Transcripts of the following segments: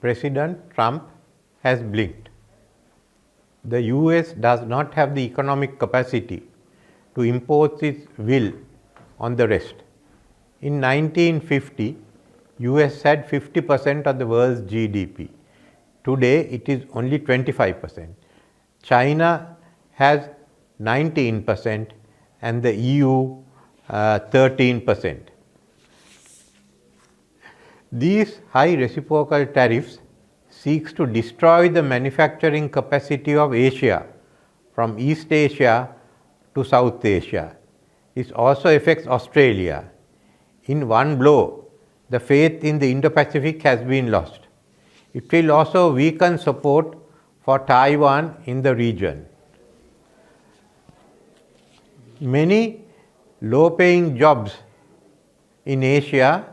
President Trump has blinked. The US does not have the economic capacity to impose its will on the rest. In 1950, US had 50% of the world's GDP. Today, it is only 25%. China has 19% and the EU 13%. These high reciprocal tariffs seeks to destroy the manufacturing capacity of Asia from East Asia to South Asia. It also affects Australia. In one blow, the faith in the Indo-Pacific has been lost. It will also weaken support for Taiwan in the region. Many low-paying jobs in Asia,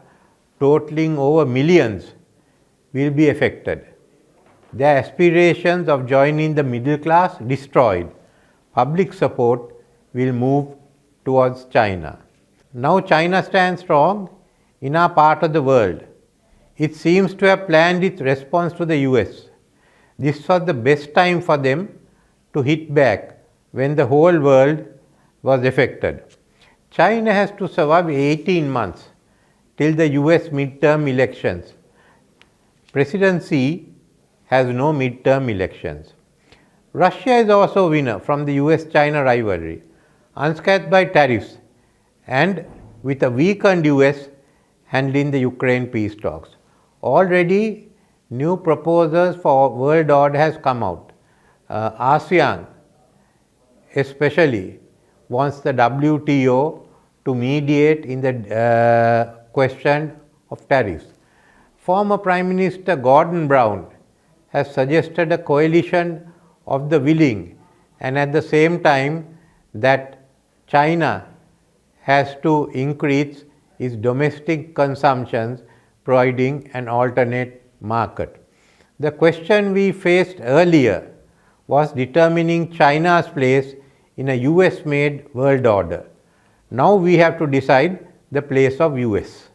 totaling over millions, will be affected. Their aspirations of joining the middle class destroyed. Public support will move towards China. Now China stands strong in our part of the world. It seems to have planned its response to the US. This was the best time for them to hit back when the whole world was affected. China has to survive 18 months till the US midterm elections. President Xi has no midterm elections. Russia is also a winner from the US-China rivalry, unscathed by tariffs and with a weakened US handling the Ukraine peace talks. Already new proposals for world order has come out. ASEAN especially wants the WTO to mediate in the question of tariffs. Former Prime Minister Gordon Brown has suggested a coalition of the willing, and at the same time that China has to increase its domestic consumptions, providing an alternate market. The question we faced earlier was determining China's place in a US-made world order. Now we have to decide the place of US.